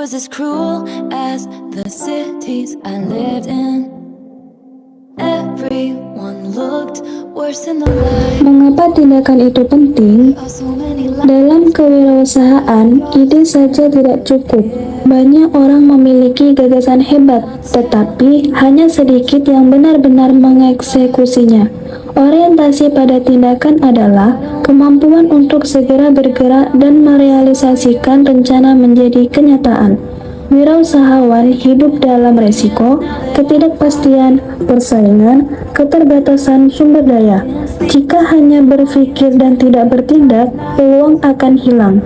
was as cruel as the cities I lived in. Everyone looked worse in the light. Mengapa tindakan itu penting? So many lies. Dalam kewirausahaan, ide saja tidak cukup. Banyak orang memiliki gagasan hebat, tetapi hanya sedikit yang benar-benar mengeksekusinya. Orientasi pada tindakan adalah kemampuan untuk segera bergerak dan merealisasikan rencana menjadi kenyataan. Wirausahawan hidup dalam resiko, ketidakpastian, persaingan, keterbatasan sumber daya. Jika hanya berpikir dan tidak bertindak, peluang akan hilang.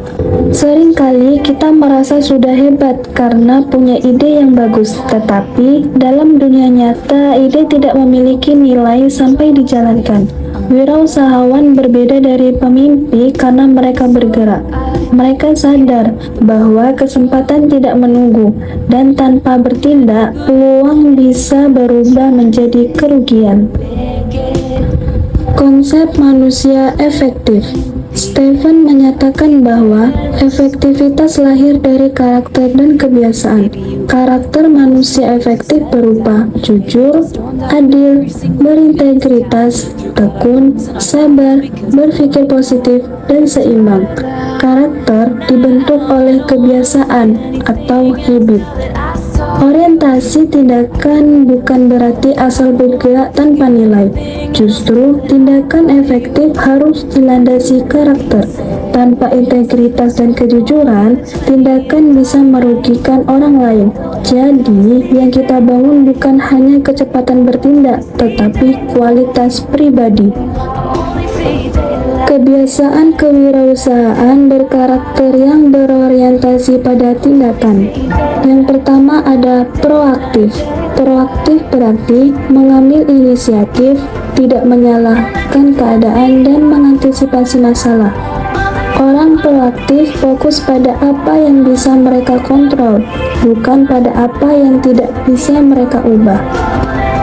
Seringkali kita merasa sudah hebat karena punya ide yang bagus, tetapi dalam dunia nyata ide tidak memiliki nilai sampai dijalankan. Wirausahawan berbeda dari pemimpi karena mereka bergerak. Mereka sadar bahwa kesempatan tidak menunggu, dan tanpa bertindak, peluang bisa berubah menjadi kerugian. Konsep manusia efektif. Stephen menyatakan bahwa efektivitas lahir dari karakter dan kebiasaan. Karakter manusia efektif berupa jujur, adil, berintegritas, tekun, sabar, berpikir positif, dan seimbang. Karakter dibentuk oleh kebiasaan atau habit. Orientasi tindakan bukan berarti asal bergerak tanpa nilai. Justru, tindakan efektif harus dilandasi karakter. Tanpa integritas dan kejujuran, tindakan bisa merugikan orang lain. Jadi, yang kita bangun bukan hanya kecepatan bertindak, tetapi kualitas pribadi. Kebiasaan kewirausahaan berkarakter yang berorientasi pada tindakan. Yang pertama ada proaktif. Proaktif berarti mengambil inisiatif, tidak menyalahkan keadaan, dan mengantisipasi masalah. Orang proaktif fokus pada apa yang bisa mereka kontrol, bukan pada apa yang tidak bisa mereka ubah.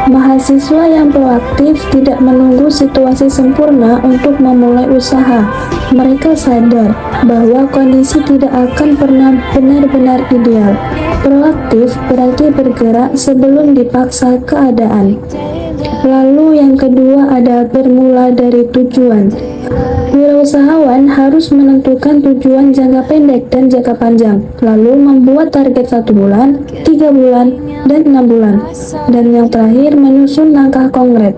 Mahasiswa yang proaktif tidak menunggu situasi sempurna untuk memulai usaha. Mereka sadar bahwa kondisi tidak akan pernah benar-benar ideal. Proaktif berarti bergerak sebelum dipaksa keadaan. Lalu yang kedua ada bermula dari tujuan. Wirausahawan harus menentukan tujuan jangka pendek dan jangka panjang, lalu membuat target 1 bulan, 3 bulan, dan 6 bulan. Dan yang terakhir menyusun langkah konkret.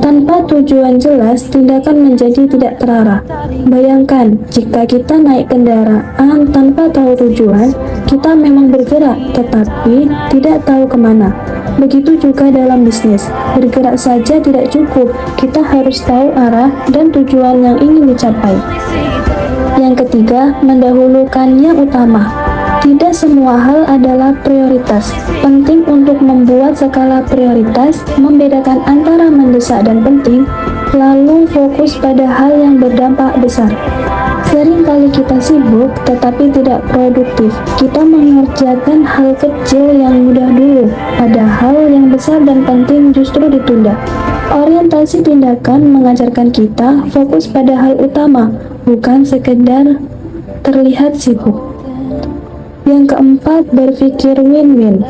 Tanpa tujuan jelas, tindakan menjadi tidak terarah. Bayangkan, jika kita naik kendaraan tanpa tahu tujuan, kita memang bergerak, tetapi tidak tahu kemana. Begitu juga dalam bisnis, bergerak saja tidak cukup, kita harus tahu arah dan tujuan yang ingin dicapai. Yang ketiga, mendahulukan yang utama. Tidak semua hal adalah prioritas. Penting untuk membuat skala prioritas, membedakan antara mendesak dan penting, lalu fokus pada hal yang berdampak besar. Seringkali kita sibuk tetapi tidak produktif. Kita mengerjakan hal kecil yang mudah dulu, padahal yang besar dan penting justru ditunda. Orientasi tindakan mengajarkan kita fokus pada hal utama, bukan sekedar terlihat sibuk. Yang keempat, berpikir win-win.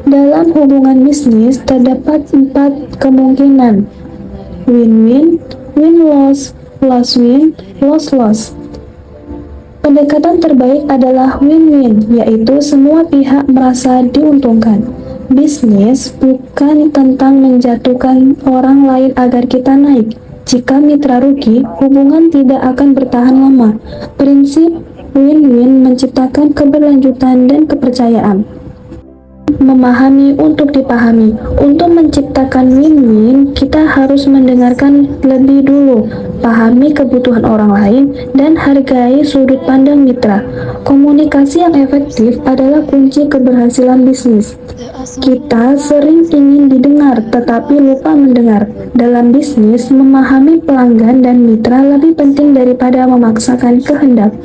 Dalam hubungan bisnis, terdapat 4 kemungkinan. Win-win, win-loss, loss-win, loss-loss. Pendekatan terbaik adalah win-win, yaitu semua pihak merasa diuntungkan. Bisnis bukan tentang menjatuhkan orang lain agar kita naik. Jika mitra rugi, hubungan tidak akan bertahan lama. Prinsip win-win menciptakan keberlanjutan dan kepercayaan. Memahami untuk dipahami. Untuk menciptakan win-win, kita harus mendengarkan lebih dulu, pahami kebutuhan orang lain, dan hargai sudut pandang mitra. Komunikasi yang efektif adalah kunci keberhasilan bisnis. Kita sering ingin didengar, tetapi lupa mendengar. Dalam bisnis, memahami pelanggan dan mitra lebih penting daripada memaksakan kehendak.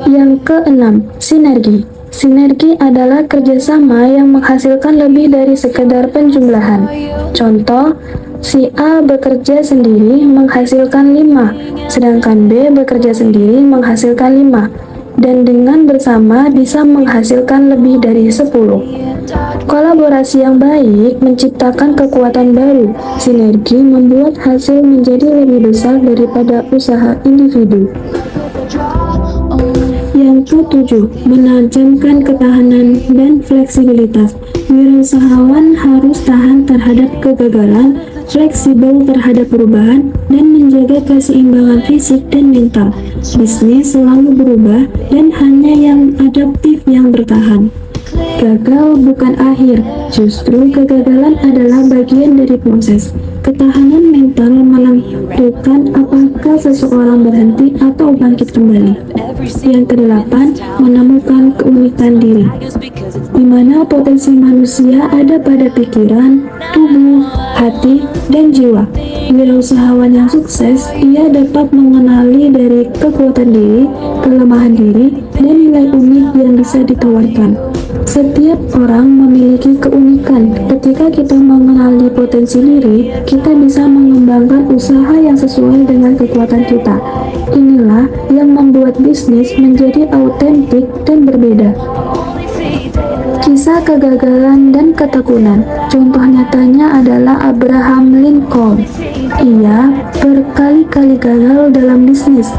Yang keenam, sinergi. Sinergi adalah kerjasama yang menghasilkan lebih dari sekedar penjumlahan. Contoh, si A bekerja sendiri menghasilkan 5, sedangkan B bekerja sendiri menghasilkan 5. dan dengan bersama bisa menghasilkan lebih dari 10. Kolaborasi yang baik menciptakan kekuatan baru. Sinergi membuat hasil menjadi lebih besar daripada usaha individu. Yang ketujuh, menajamkan ketahanan dan fleksibilitas. Wirausahawan harus tahan terhadap kegagalan, fleksibel terhadap perubahan, dan menjaga keseimbangan fisik dan mental. Bisnis selalu berubah dan hanya yang adaptif yang bertahan. Gagal bukan akhir, justru kegagalan adalah bagian dari proses. Ketahanan mental menentukan apakah seseorang berhenti atau bangkit kembali. Yang kedelapan, menemukan keunikan diri, di mana potensi manusia ada pada pikiran, tubuh, hati, dan jiwa. Wirausahawan yang sukses, ia dapat mengenali dari kekuatan diri, kelemahan diri, dan nilai unik yang bisa ditawarkan. Setiap orang memiliki keunikan. Ketika kita mengenali potensi diri, kita bisa mengembangkan usaha yang sesuai dengan kekuatan kita. Inilah yang membuat bisnis menjadi autentik dan berbeda. Kisah kegagalan dan ketekunan. Contoh nyatanya adalah Abraham Lincoln. Ia berkali-kali gagal dalam bisnis,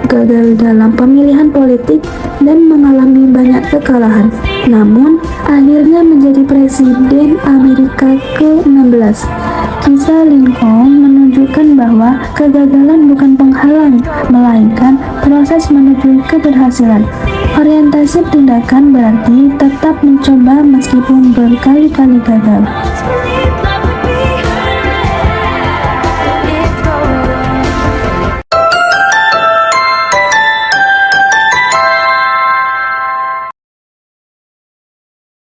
gagal dalam pemilihan politik, dan mengalami banyak kekalahan. Namun, akhirnya menjadi Presiden Amerika ke-16. Kisah Lincoln menunjukkan bahwa kegagalan bukan penghalang, melainkan proses menuju keberhasilan. Orientasi tindakan berarti tetap mencoba meskipun berkali-kali gagal.